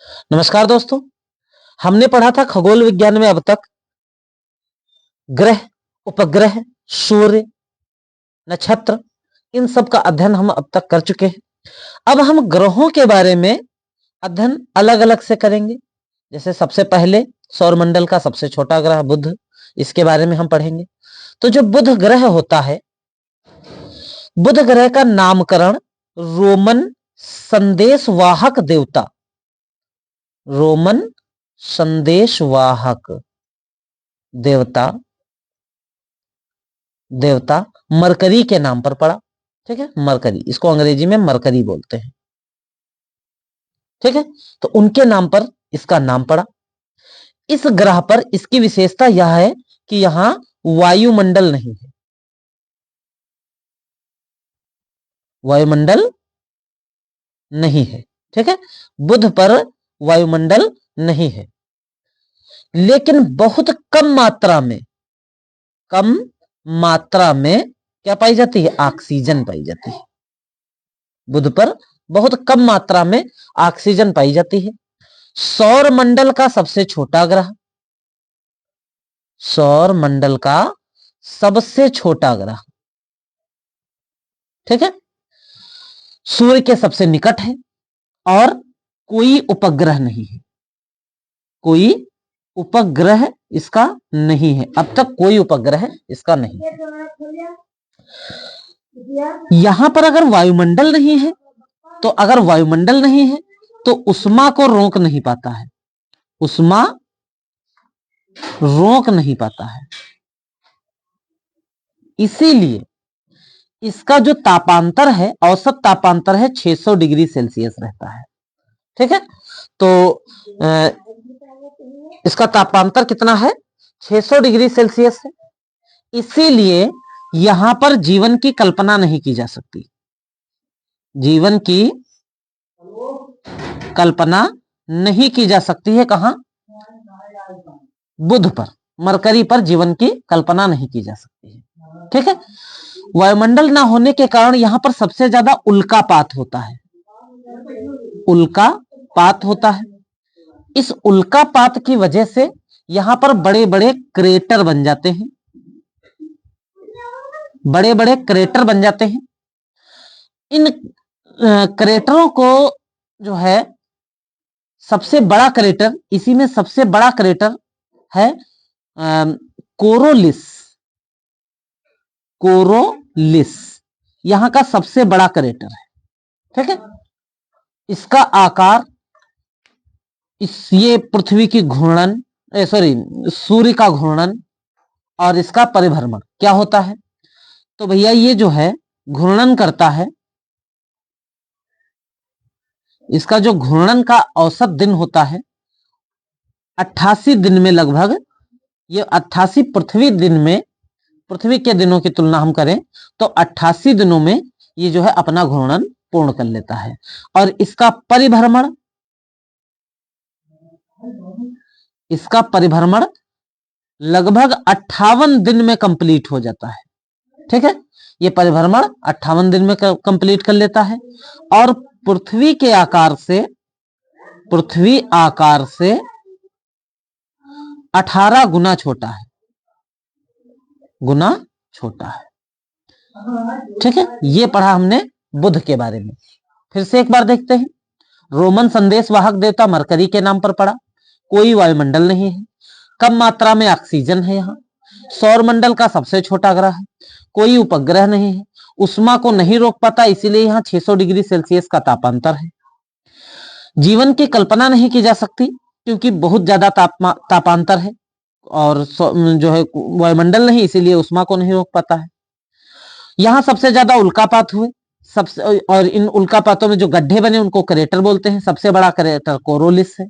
नमस्कार दोस्तों। हमने पढ़ा था खगोल विज्ञान में अब तक ग्रह, उपग्रह, सूर्य, नक्षत्र, इन सब का अध्ययन हम अब तक कर चुके हैं। अब हम ग्रहों के बारे में अध्ययन अलग अलग से करेंगे। जैसे सबसे पहले सौरमंडल का सबसे छोटा ग्रह बुध, इसके बारे में हम पढ़ेंगे। तो जो बुध ग्रह होता है, बुध ग्रह का नामकरण रोमन संदेशवाहक देवता, रोमन संदेशवाहक देवता मरकरी के नाम पर पड़ा। ठीक है, मरकरी, इसको अंग्रेजी में मरकरी बोलते हैं। ठीक है, तो उनके नाम पर इसका नाम पड़ा। इस ग्रह पर इसकी विशेषता यह है कि यहां वायुमंडल नहीं है। वायुमंडल नहीं है। ठीक है, बुध पर वायुमंडल नहीं है, लेकिन बहुत कम मात्रा में क्या पाई जाती है? ऑक्सीजन पाई जाती है। बुध पर बहुत कम मात्रा में ऑक्सीजन पाई जाती है। सौर मंडल का सबसे छोटा ग्रह, सौर मंडल का सबसे छोटा ग्रह, ठीक है, सूर्य के सबसे निकट है और कोई उपग्रह नहीं है। कोई उपग्रह इसका नहीं है, अब तक कोई उपग्रह इसका नहीं है। यहां पर अगर वायुमंडल नहीं है, तो अगर वायुमंडल नहीं है तो उष्मा को रोक नहीं पाता है, उष्मा रोक नहीं पाता है। इसीलिए इसका जो तापांतर है, औसत तापांतर है 600 डिग्री सेल्सियस रहता है। ठीक है, तो इसका तापांतर कितना है? 600 डिग्री सेल्सियस है। इसीलिए यहां पर जीवन की कल्पना नहीं की जा सकती। जीवन की कल्पना नहीं की जा सकती है। कहां? बुध पर, मरकरी पर जीवन की कल्पना नहीं की जा सकती है। ठीक है, वायुमंडल ना होने के कारण यहां पर सबसे ज्यादा उल्कापात होता है। उल्कापात होता है। इस उल्कापात की वजह से यहां पर बड़े बड़े क्रेटर बन जाते हैं, बड़े बड़े क्रेटर बन जाते हैं। इन क्रेटरों को जो है, सबसे बड़ा क्रेटर, इसी में सबसे बड़ा क्रेटर है कोरोलिस। कोरोलिस यहां का सबसे बड़ा क्रेटर है। ठीक है, इसका आकार ये पृथ्वी की घूर्णन, सूर्य का घूर्णन और इसका परिभ्रमण क्या होता है? तो भैया ये जो है घूर्णन करता है, इसका जो घूर्णन का औसत दिन होता है 88 दिन में लगभग, ये 88 पृथ्वी के दिनों की तुलना हम करें तो 88 दिनों में ये जो है अपना घूर्णन पूर्ण कर लेता है। और इसका परिभ्रमण लगभग 58 दिन में कंप्लीट हो जाता है। ठीक है, ये परिभ्रमण 58 दिन में कंप्लीट कर लेता है और पृथ्वी आकार से 18 गुना छोटा है, ठीक है, ये पढ़ा हमने बुध के बारे में। फिर से एक बार देखते हैं। रोमन संदेशवाहक देवता मरकरी के नाम पर पड़ा। कोई वायुमंडल नहीं है, कम मात्रा में ऑक्सीजन है। यहाँ सौरमंडल का सबसे छोटा ग्रह है, कोई उपग्रह नहीं है, उष्मा को नहीं रोक पाता, इसीलिए यहाँ 600 डिग्री सेल्सियस का तापांतर है। जीवन की कल्पना नहीं की जा सकती क्योंकि बहुत ज्यादा तापांतर है और जो है वायुमंडल नहीं, इसीलिए उष्मा को नहीं रोक पाता है। यहाँ सबसे ज्यादा उल्कापात हुए, सबसे, और इन उल्कापातों में जो गड्ढे बने उनको क्रेटर बोलते हैं। सबसे बड़ा क्रेटर कोरोलिस है।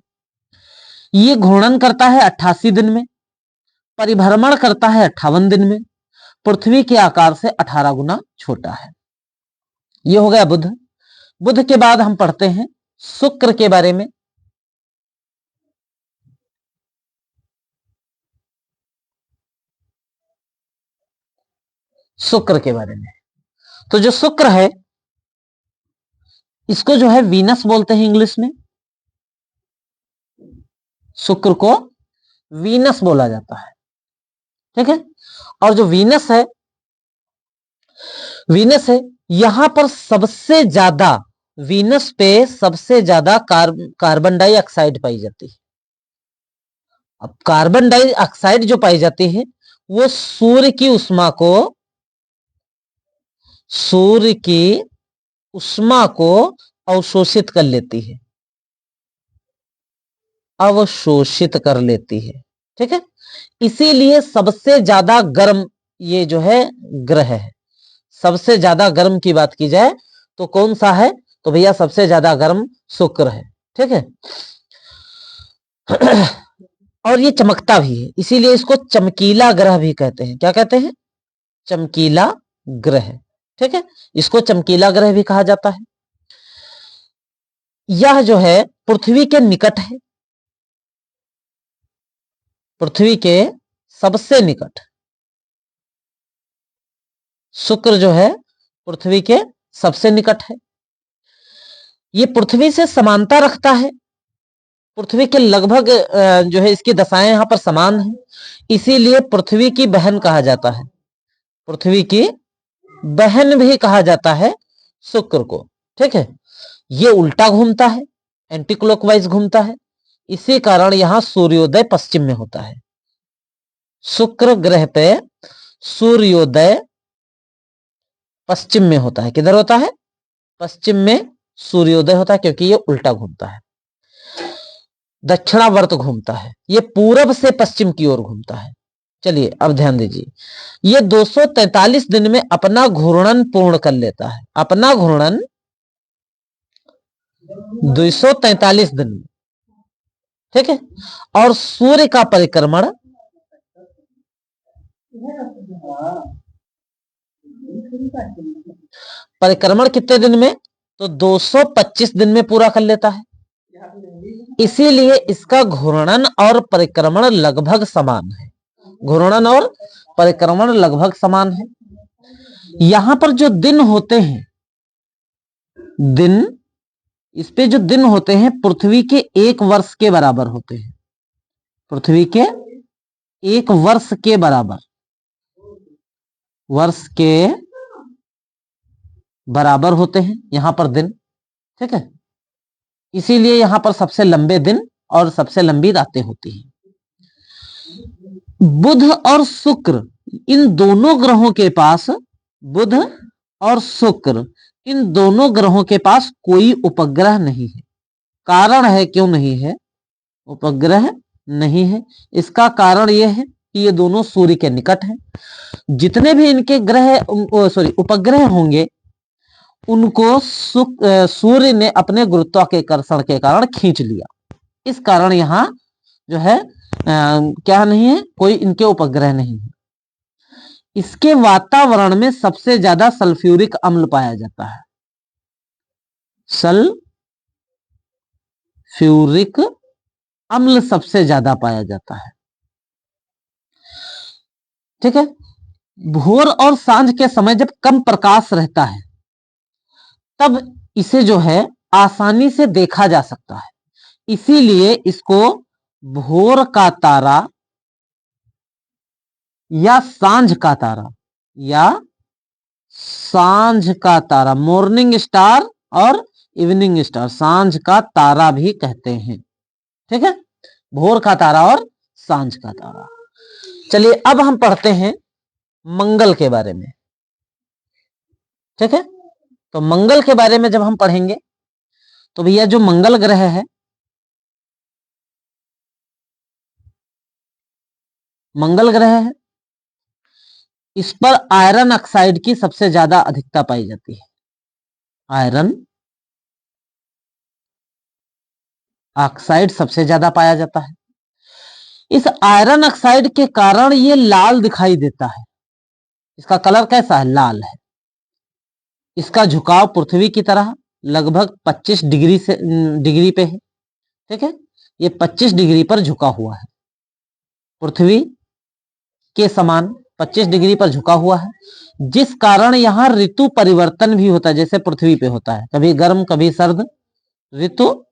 ये घूर्णन करता है 88 दिन में, परिभ्रमण करता है 58 दिन में, पृथ्वी के आकार से 18 गुना छोटा है। ये हो गया बुध। बुध के बाद हम पढ़ते हैं शुक्र के बारे में। शुक्र के बारे में, तो जो शुक्र है इसको जो है वीनस बोलते हैं इंग्लिश में। शुक्र को वीनस बोला जाता है। ठीक है, और जो वीनस है यहां पर सबसे ज्यादा, वीनस पे सबसे ज्यादा कार्बन डाइऑक्साइड पाई जाती है। अब कार्बन डाइऑक्साइड जो पाई जाती है वो सूर्य की उष्मा को अवशोषित कर लेती है, अवशोषित कर लेती है। ठीक है, इसीलिए सबसे ज्यादा गर्म ये जो है ग्रह है। सबसे ज्यादा गर्म की बात की जाए तो कौन सा है, तो भैया सबसे ज्यादा गर्म शुक्र है। ठीक है, और ये चमकता भी है, इसीलिए इसको चमकीला ग्रह भी कहते हैं। क्या कहते हैं? चमकीला ग्रह। ठीक है, इसको चमकीला ग्रह भी कहा जाता है। यह जो है पृथ्वी के निकट है, पृथ्वी के सबसे निकट शुक्र जो है पृथ्वी के सबसे निकट है। ये पृथ्वी से समानता रखता है, पृथ्वी के लगभग जो है इसकी दशाएं यहां पर समान है, इसीलिए पृथ्वी की बहन कहा जाता है। पृथ्वी की बहन भी कहा जाता है शुक्र को। ठीक है, ये उल्टा घूमता है, एंटी क्लॉकवाइज घूमता है, इसी कारण यहां सूर्योदय पश्चिम में होता है। शुक्र ग्रह पे सूर्योदय पश्चिम में होता है। किधर होता है? पश्चिम में सूर्योदय होता है, क्योंकि ये उल्टा घूमता है, दक्षिणावर्त घूमता है, ये पूरब से पश्चिम की ओर घूमता है। चलिए अब ध्यान दीजिए, ये 243 दिन में अपना घूर्णन पूर्ण कर लेता है। अपना घूर्णन 243 दिन में। ठीक है, और सूर्य का परिक्रमण कितने दिन में? तो 225 दिन में पूरा कर लेता है। इसीलिए इसका घूर्णन और परिक्रमण लगभग समान है। घूर्णन और परिक्रमण लगभग समान है। यहां पर जो दिन होते हैं, दिन, इस पे जो दिन होते हैं पृथ्वी के 1 वर्ष के बराबर होते हैं। पृथ्वी के 1 वर्ष के बराबर, वर्ष के बराबर होते हैं यहां पर दिन। ठीक है, इसीलिए यहां पर सबसे लंबे दिन और सबसे लंबी रातें होती हैं। बुध और शुक्र, इन दोनों ग्रहों के पास, बुध और शुक्र, इन दोनों ग्रहों के पास कोई उपग्रह नहीं है। कारण है क्यों नहीं है उपग्रह नहीं है? इसका कारण यह है कि ये दोनों सूर्य के निकट हैं। जितने भी इनके उपग्रह होंगे उनको सूर्य ने अपने गुरुत्वाकर्षण के कारण खींच लिया। इस कारण यहां जो है क्या नहीं है, कोई इनके उपग्रह नहीं है। इसके वातावरण में सबसे ज्यादा सल्फ्यूरिक अम्ल पाया जाता है। सल्फ्यूरिक अम्ल सबसे ज्यादा पाया जाता है। ठीक है, भोर और सांझ के समय जब कम प्रकाश रहता है तब इसे जो है आसानी से देखा जा सकता है, इसीलिए इसको भोर का तारा या सांझ का तारा, या सांझ का तारा, मॉर्निंग स्टार और इवनिंग स्टार, सांझ का तारा भी कहते हैं। ठीक है, भोर का तारा और सांझ का तारा। चलिए अब हम पढ़ते हैं मंगल के बारे में। ठीक है, तो मंगल के बारे में जब हम पढ़ेंगे तो भैया जो मंगल ग्रह है, मंगल ग्रह है, इस पर आयरन ऑक्साइड की सबसे ज्यादा अधिकता पाई जाती है। आयरन ऑक्साइड सबसे ज्यादा पाया जाता है। इस आयरन ऑक्साइड के कारण ये लाल दिखाई देता है। इसका कलर कैसा है? लाल है। इसका झुकाव पृथ्वी की तरह लगभग 25 डिग्री पे है। ठीक है, ये 25 डिग्री पर झुका हुआ है, पृथ्वी के समान 25 डिग्री पर झुका हुआ है, जिस कारण यहां ऋतु परिवर्तन भी होता है, जैसे पृथ्वी पे होता है, कभी गर्म कभी सर्द ऋतु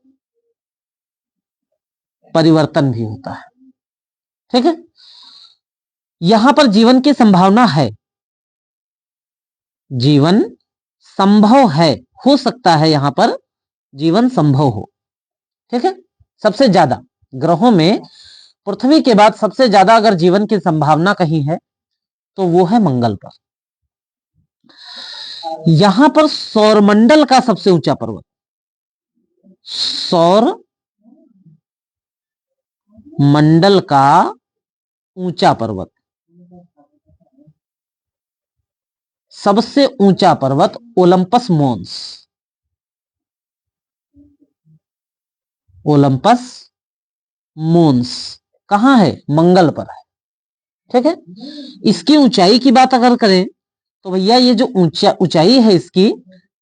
परिवर्तन भी होता है। ठीक है, यहां पर जीवन की संभावना है, जीवन संभव है, हो सकता है यहां पर जीवन संभव हो। ठीक है, सबसे ज्यादा ग्रहों में पृथ्वी के बाद सबसे ज्यादा अगर जीवन की संभावना कहीं है तो वो है मंगल पर। यहां पर सौरमंडल का सबसे ऊंचा पर्वत, सौर मंडल का ऊंचा पर्वत, सबसे ऊंचा पर्वत ओलंपस मोन्स, ओलंपस मोन्स कहां है? मंगल पर है। ठीक है, इसकी ऊंचाई की बात अगर करें तो भैया ये जो ऊंचाई है इसकी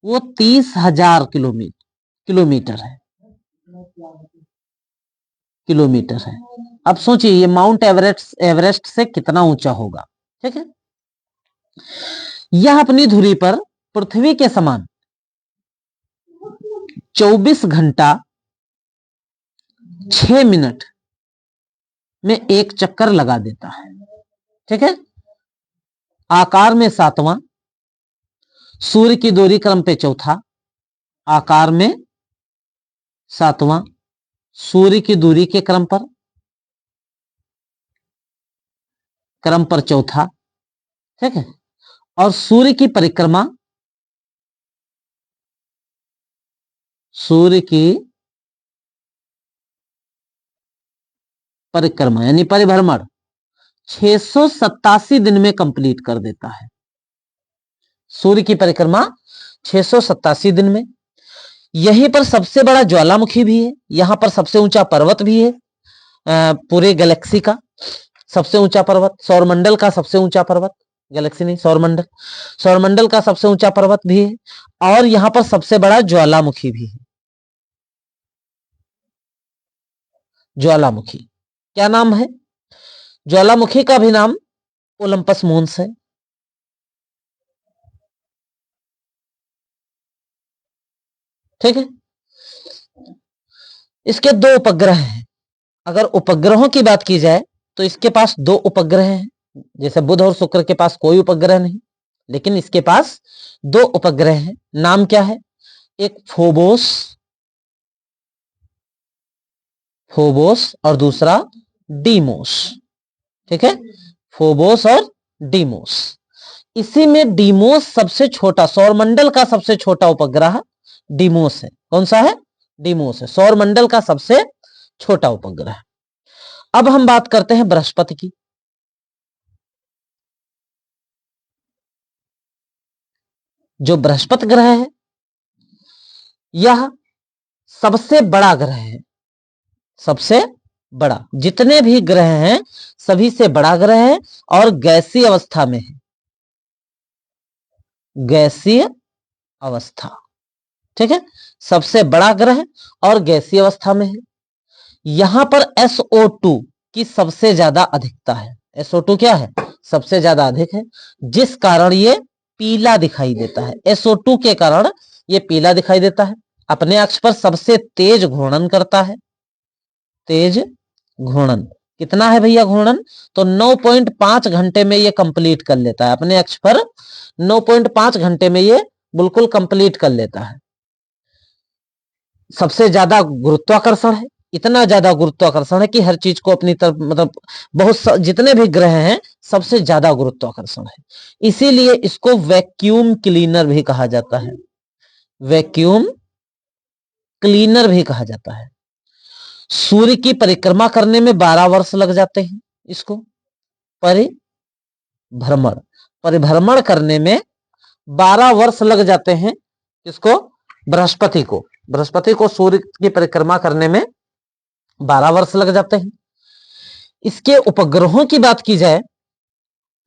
वो 30,000 किलोमीटर है, किलोमीटर है। अब सोचिए ये माउंट एवरेस्ट से कितना ऊंचा होगा। ठीक है, यह अपनी धुरी पर पृथ्वी के समान 24 घंटा 6 मिनट में एक चक्कर लगा देता है। ठीक है, आकार में 7वां, सूर्य की दूरी क्रम पे चौथा, आकार में 7वां, सूर्य की दूरी के क्रम पर चौथा। ठीक है, और सूर्य की परिक्रमा, सूर्य की परिक्रमा यानी परिभ्रमण 687 दिन में कंप्लीट कर देता है। सूर्य की परिक्रमा 687 दिन में। यहीं पर सबसे बड़ा ज्वालामुखी भी है, यहां पर सबसे ऊंचा पर्वत भी है, पूरे गैलेक्सी का सबसे ऊंचा पर्वत, सौरमंडल का सबसे ऊंचा पर्वत, गैलेक्सी नहीं सौरमंडल, सौरमंडल का सबसे ऊंचा पर्वत भी है, और यहां पर सबसे बड़ा ज्वालामुखी भी है। ज्वालामुखी क्या नाम है? ज्वालामुखी का भी नाम ओलंपस मोन्स है। ठीक है, इसके 2 उपग्रह हैं। अगर उपग्रहों की बात की जाए तो इसके पास 2 उपग्रह हैं, जैसे बुध और शुक्र के पास कोई उपग्रह नहीं, लेकिन इसके पास 2 उपग्रह हैं। नाम क्या है? एक फोबोस, फोबोस और दूसरा डीमोस। ठीक है, फोबोस और डीमोस। इसी में डीमोस सबसे छोटा, सौरमंडल का सबसे छोटा उपग्रह डीमोस है। कौन सा है? डीमोस है, सौरमंडल का सबसे छोटा उपग्रह। अब हम बात करते हैं बृहस्पति की। जो बृहस्पति ग्रह है यह सबसे बड़ा ग्रह है, सबसे बड़ा, जितने भी ग्रह हैं सभी से बड़ा ग्रह है और गैसीय अवस्था में है, गैसीय अवस्था। ठीक है, सबसे बड़ा ग्रह और गैसीय अवस्था में है। यहां पर SO2 की सबसे ज्यादा अधिकता है। SO2 क्या है? सबसे ज्यादा अधिक है, जिस कारण ये पीला दिखाई देता है। SO2 के कारण ये पीला दिखाई देता है। अपने अक्ष पर सबसे तेज घूर्णन करता है, तेज घूर्णन कितना है भैया घूर्णन? तो 9.5 घंटे में ये कंप्लीट कर लेता है। अपने अक्ष पर 9.5 घंटे में ये बिल्कुल कंप्लीट कर लेता है। सबसे ज्यादा गुरुत्वाकर्षण है, इतना ज्यादा गुरुत्वाकर्षण है कि हर चीज को अपनी तरफ, मतलब जितने भी ग्रह हैं सबसे ज्यादा गुरुत्वाकर्षण है। इसीलिए इसको वैक्यूम क्लीनर भी कहा जाता है, वैक्यूम क्लीनर भी कहा जाता है। सूर्य की परिक्रमा करने में 12 वर्ष लग जाते हैं इसको, परिभ्रमण करने में 12 वर्ष लग जाते हैं। इसको बृहस्पति को सूर्य की परिक्रमा करने में 12 वर्ष लग जाते हैं। इसके उपग्रहों की बात की जाए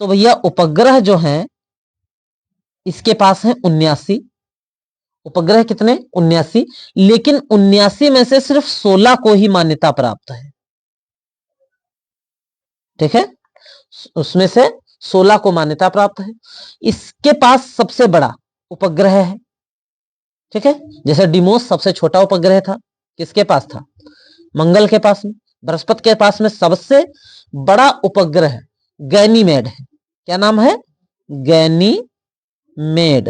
तो भैया उपग्रह जो हैं इसके पास है 79 उपग्रह। कितने? 79, लेकिन 79 में से सिर्फ 16 को ही मान्यता प्राप्त है। ठीक है, उसमें से 16 को मान्यता प्राप्त है। इसके पास सबसे बड़ा उपग्रह है। ठीक है, जैसे डिमोस सबसे छोटा उपग्रह था, किसके पास था? मंगल के पास में। बृहस्पति के पास में सबसे बड़ा उपग्रह गैनीमेड है। क्या नाम है? गैनीमेड।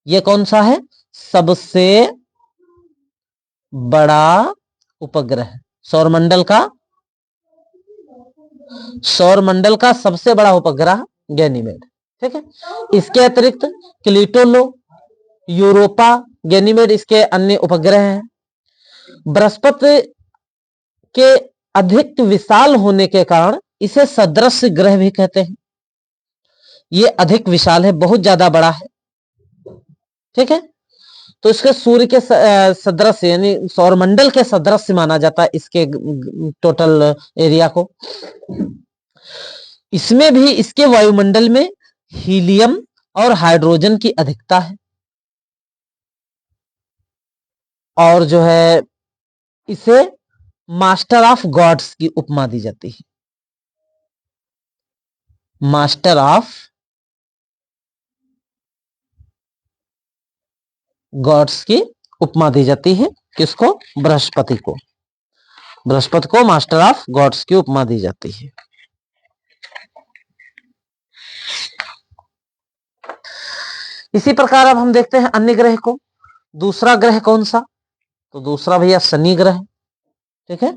ये कौन सा है? सबसे बड़ा उपग्रह सौरमंडल का सबसे बड़ा उपग्रह गैनीमेड। ठीक है। इसके अतिरिक्त क्लिटोलो, यूरोपा, गैनीमेड इसके अन्य उपग्रह हैं। बृहस्पति के अधिक विशाल होने के कारण इसे सदृश्य ग्रह भी कहते हैं। ये अधिक विशाल है, बहुत ज्यादा बड़ा है। ठीक है। तो इसके सूर्य के सदृश्य यानी सौरमंडल के सदृश्य माना जाता है इसके टोटल एरिया को। इसमें भी इसके वायुमंडल में हीलियम और हाइड्रोजन की अधिकता है और जो है इसे मास्टर ऑफ गॉड्स की उपमा दी जाती है। मास्टर ऑफ गॉड्स की उपमा दी जाती है। किसको? बृहस्पति को। बृहस्पति को मास्टर ऑफ गॉड्स की उपमा दी जाती है। इसी प्रकार अब हम देखते हैं अन्य ग्रह को। दूसरा ग्रह कौन सा? तो दूसरा भैया शनि ग्रह। ठीक है।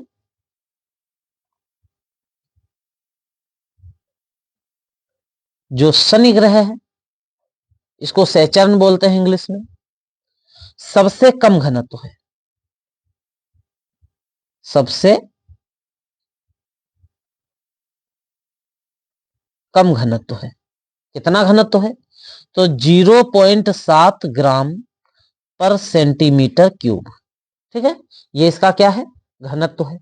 जो शनि ग्रह है इसको सैटर्न बोलते हैं इंग्लिश में। सबसे कम घनत्व है, सबसे कम घनत्व है। कितना घनत्व है? तो 0.7 ग्राम पर सेंटीमीटर क्यूब। ठीक है। ये इसका क्या है? घनत्व है।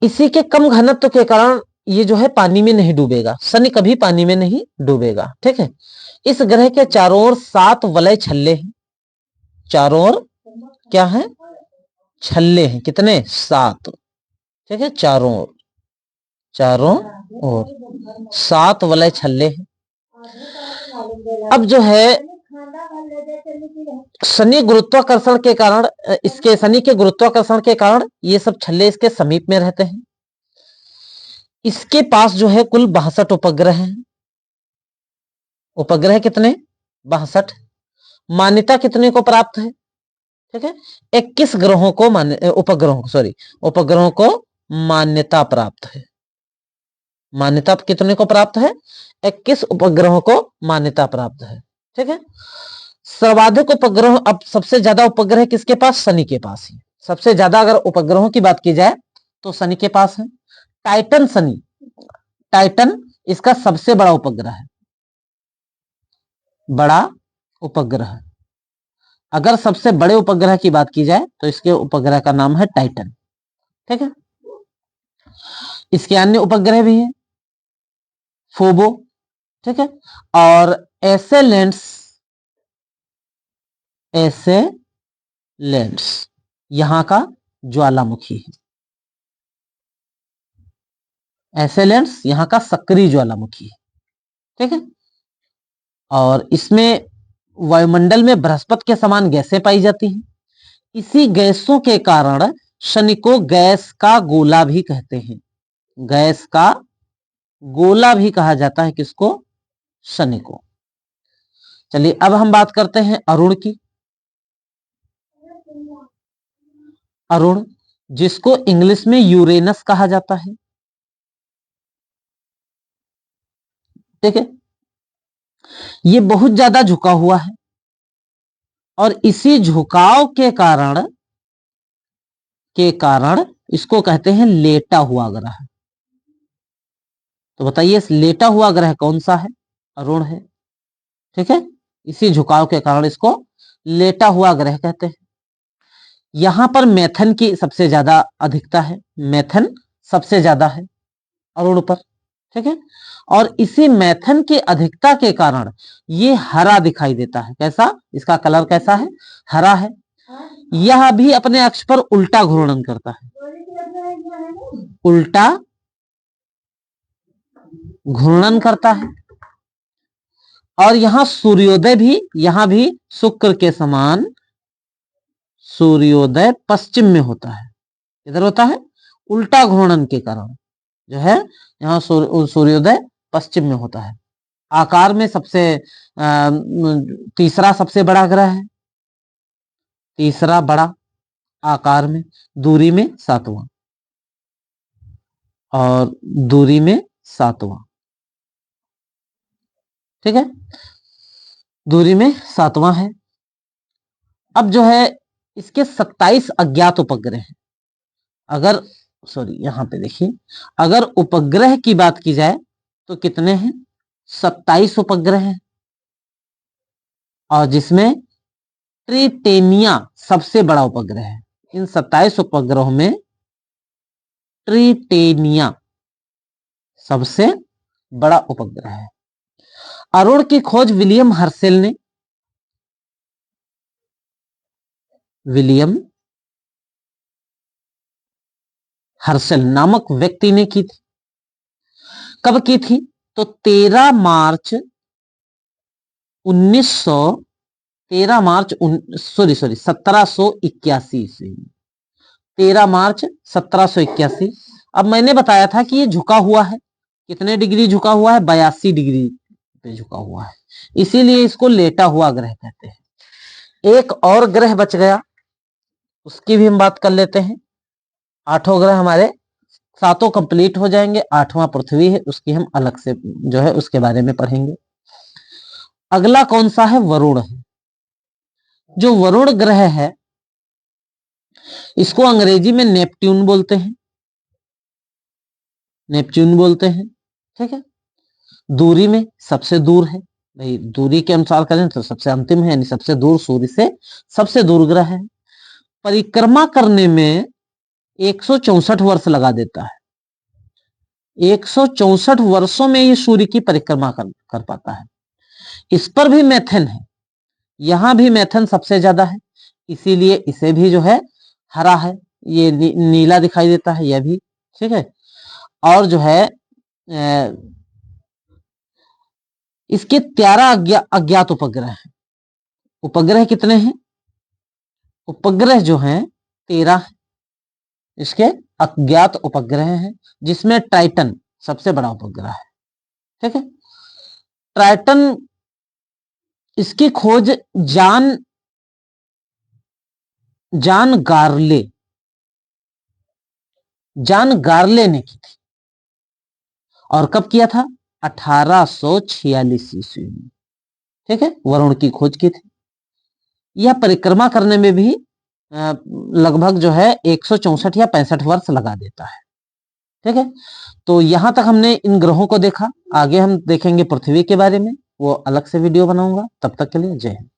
इसी के कम घनत्व के कारण ये जो है पानी में नहीं डूबेगा। शनि कभी पानी में नहीं डूबेगा। ठीक है। इस ग्रह के चारों ओर 7 वलय छल्ले हैं। चारों ओर क्या है? छल्ले हैं। कितने? 7। ठीक है। चारों ओर 7 वलय छल्ले हैं। अब जो है शनि गुरुत्वाकर्षण के कारण, इसके शनि के गुरुत्वाकर्षण के कारण ये सब छल्ले इसके समीप में रहते हैं। इसके पास जो है कुल 62 उपग्रह हैं। उपग्रह कितने? 62। मान्यता कितने को प्राप्त है? ठीक है। 21 ग्रहों को उपग्रहों को मान्यता प्राप्त है। मान्यता कितने को प्राप्त है? 21 उपग्रहों को मान्यता प्राप्त है। ठीक है। सर्वाधिक उपग्रह, अब सबसे ज्यादा उपग्रह किसके पास? शनि के पास है। सबसे ज्यादा अगर उपग्रहों की बात की जाए तो शनि के पास है। टाइटन शनि, टाइटन इसका सबसे बड़ा उपग्रह है। बड़ा उपग्रह, अगर सबसे बड़े उपग्रह की बात की जाए तो इसके उपग्रह का नाम है टाइटन। ठीक है। इसके अन्य उपग्रह भी हैं, फोबो। ठीक है। और एसेलेंट्स यहां का ज्वालामुखी है। एसेलेंट्स यहां का सक्रिय ज्वालामुखी है। ठीक है। और इसमें वायुमंडल में बृहस्पति के समान गैसें पाई जाती हैं। इसी गैसों के कारण शनि को गैस का गोला भी कहते हैं। गैस का गोला भी कहा जाता है किसको? शनि को। चलिए अब हम बात करते हैं अरुण की। अरुण जिसको इंग्लिश में यूरेनस कहा जाता है। ठीक है। ये बहुत ज्यादा झुका हुआ है और इसी झुकाव के कारण इसको कहते हैं लेटा हुआ ग्रह। तो बताइए लेटा हुआ ग्रह कौन सा है? अरुण है। ठीक है। इसी झुकाव के कारण इसको लेटा हुआ ग्रह कहते हैं। यहां पर मेथन की सबसे ज्यादा अधिकता है। मेथन सबसे ज्यादा है अरुण पर। ठीक है। और इसी मेथन की अधिकता के कारण ये हरा दिखाई देता है। कैसा? इसका कलर कैसा है? हरा है। यह भी अपने अक्ष पर उल्टा घूर्णन करता है। उल्टा घूर्णन करता है। और यहां सूर्योदय भी, यहां भी शुक्र के समान सूर्योदय पश्चिम में होता है। इधर होता है उल्टा घूर्णन के कारण जो है यहाँ सूर्योदय पश्चिम में होता है। आकार में सबसे तीसरा सबसे बड़ा ग्रह है, तीसरा बड़ा आकार में, दूरी में सातवां, और दूरी में सातवां, ठीक है, दूरी में सातवां है। अब जो है इसके 27 अज्ञात उपग्रह हैं। अगर यहां पे देखिए, अगर उपग्रह की बात की जाए तो कितने हैं? 27 उपग्रह हैं, और जिसमें ट्रिटेनिया सबसे बड़ा उपग्रह है। इन 27 उपग्रहों में ट्रिटेनिया सबसे बड़ा उपग्रह है। अरुण की खोज विलियम हर्शल नामक व्यक्ति ने की थी। कब की थी? तो 13 मार्च 1781 ईस्वी, 13 मार्च 1781। अब मैंने बताया था कि ये झुका हुआ है, कितने डिग्री झुका हुआ है? 82 डिग्री पे झुका हुआ है, इसीलिए इसको लेटा हुआ ग्रह कहते हैं। एक और ग्रह बच गया, उसकी भी हम बात कर लेते हैं। 8 ग्रह हमारे, 7 कंप्लीट हो जाएंगे, 8वां पृथ्वी है, उसकी हम अलग से जो है उसके बारे में पढ़ेंगे। अगला कौन सा है? वरुण है। जो वरुण ग्रह है इसको अंग्रेजी में नेपट्यून बोलते हैं, नेपच्यून बोलते हैं, ठीक है। दूरी में सबसे दूर है, भाई दूरी के अनुसार करें तो सबसे अंतिम है, यानी सबसे दूर, सूर्य से सबसे दूर ग्रह है। परिक्रमा करने में 164 वर्ष लगा देता है, 164 वर्षों में ये सूर्य की परिक्रमा कर पाता है। इस पर भी मैथन है, यहां भी मैथन सबसे ज्यादा है, इसीलिए इसे भी जो है हरा है, ये नीला दिखाई देता है, यह भी, ठीक है। और जो है इसके 13 अज्ञात उपग्रह हैं। उपग्रह कितने हैं? उपग्रह जो हैं 13 है, इसके अज्ञात उपग्रह हैं, जिसमें टाइटन सबसे बड़ा उपग्रह है, ठीक है। टाइटन, इसकी खोज जॉन गार्ले ने की थी, और कब किया था? 1846 ईस्वी में, ठीक है। वरुण की खोज की थी। यह परिक्रमा करने में भी लगभग जो है 164 या 65 वर्ष लगा देता है, ठीक है। तो यहां तक हमने इन ग्रहों को देखा, आगे हम देखेंगे पृथ्वी के बारे में, वो अलग से वीडियो बनाऊंगा। तब तक के लिए जय हिंद।